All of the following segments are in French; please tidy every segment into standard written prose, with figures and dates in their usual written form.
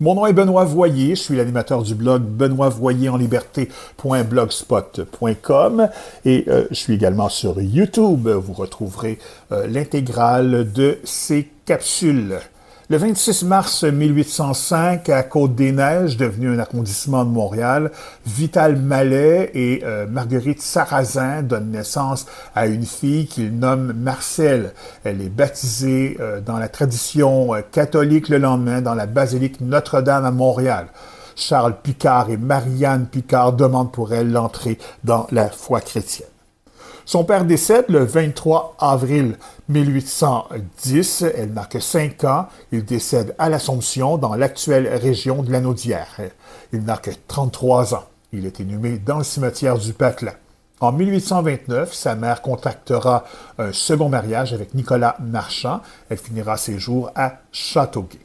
Mon nom est Benoît Voyer, je suis l'animateur du blog benoîtvoyerenliberté.blogspot.com et je suis également sur YouTube. Vous retrouverez l'intégrale de ces capsules. Le 26 mars 1805, à Côte-des-Neiges, devenu un arrondissement de Montréal, Vital Mallet et Marguerite Sarrazin donnent naissance à une fille qu'ils nomment Marcelle. Elle est baptisée dans la tradition catholique le lendemain dans la basilique Notre-Dame à Montréal. Charles Picard et Marianne Picard demandent pour elle l'entrée dans la foi chrétienne. Son père décède le 23 avril 1810. Elle n'a que 5 ans. Il décède à l'Assomption, dans l'actuelle région de Lanaudière. Il n'a que 33 ans. Il est inhumé dans le cimetière du Patelin. En 1829, sa mère contractera un second mariage avec Nicolas Marchand. Elle finira ses jours à Châteauguay.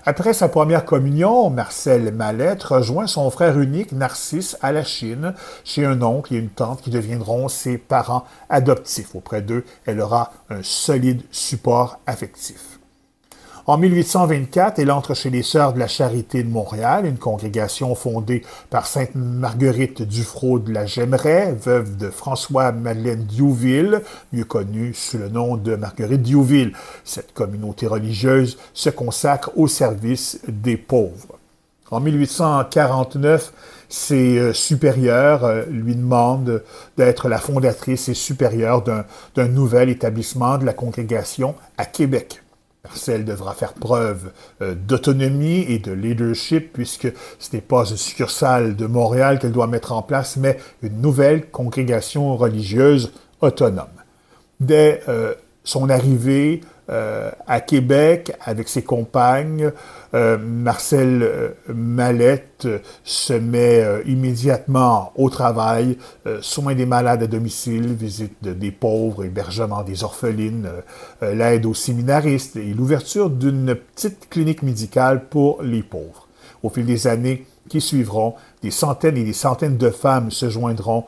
Après sa première communion, Marcelle Mallette rejoint son frère unique Narcisse à la Chine, chez un oncle et une tante qui deviendront ses parents adoptifs. Auprès d'eux, elle aura un solide support affectif. En 1824, elle entre chez les Sœurs de la Charité de Montréal, une congrégation fondée par Sainte Marguerite Dufrot de la Gemmeraie, veuve de François-Madeleine Diouville, mieux connue sous le nom de Marguerite Diouville. Cette communauté religieuse se consacre au service des pauvres. En 1849, ses supérieurs lui demandent d'être la fondatrice et supérieure d'un nouvel établissement de la congrégation à Québec. Marcelle devra faire preuve d'autonomie et de leadership puisque ce n'est pas une succursale de Montréal qu'elle doit mettre en place, mais une nouvelle congrégation religieuse autonome. Dès son arrivée à Québec avec ses compagnes, Marcelle Mallette se met immédiatement au travail, soins des malades à domicile, visite des pauvres, hébergement des orphelines, l'aide aux séminaristes et l'ouverture d'une petite clinique médicale pour les pauvres. Au fil des années qui suivront, des centaines et des centaines de femmes se joindront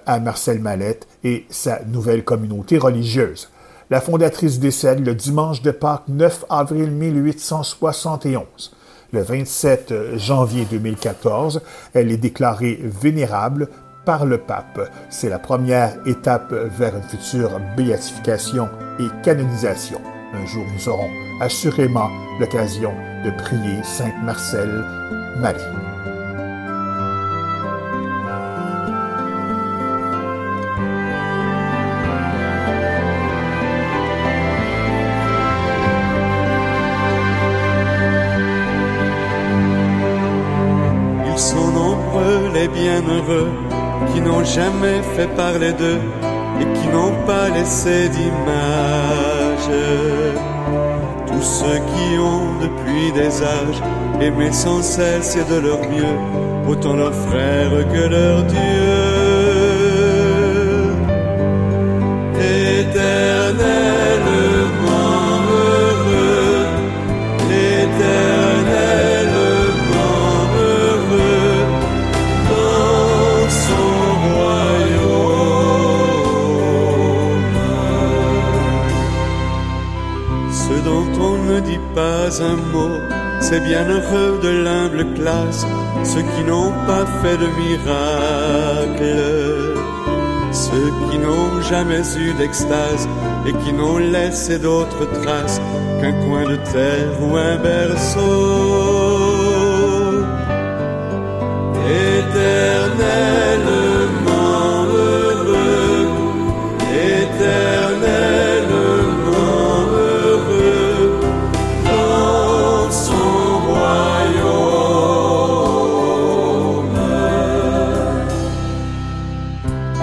à Marcelle Mallette et sa nouvelle communauté religieuse. La fondatrice décède le dimanche de Pâques 9 avril 1871. Le 27 janvier 2014, elle est déclarée vénérable par le pape. C'est la première étape vers une future béatification et canonisation. Un jour, nous aurons assurément l'occasion de prier Sainte Marcelle Marie. Les bienheureux qui n'ont jamais fait parler d'eux et qui n'ont pas laissé d'image. Tous ceux qui ont depuis des âges aimé sans cesse et de leur mieux autant leurs frères que leur Dieu. Éternellement heureux, éternellement heureux dans son royaume. Ceux dont on ne dit pas un mot, c'est bien heureux de l'humble classe, ceux qui n'ont pas fait de miracle, ceux qui n'ont jamais eu d'extase et qui n'ont laissé d'autres traces qu'un coin de terre ou un berceau. Éternellement heureux, éternellement heureux dans son royaume.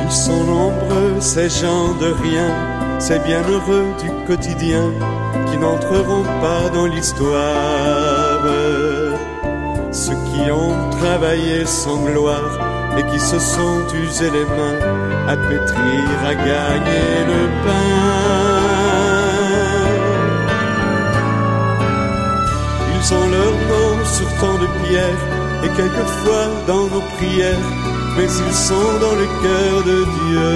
Ils sont nombreux ces gens de rien, ces bienheureux du quotidien qui n'entreront pas dans l'histoire. Ceux qui ont travaillé sans gloire et qui se sont usés les mains à pétrir, à gagner le pain. Ils ont leur nom sur tant de pierres et quelquefois dans nos prières, mais ils sont dans le cœur de Dieu.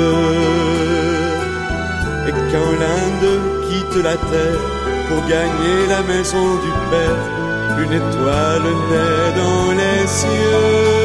Et quand l'un d'eux quitte la terre pour gagner la maison du Père, une étoile naît dans les cieux.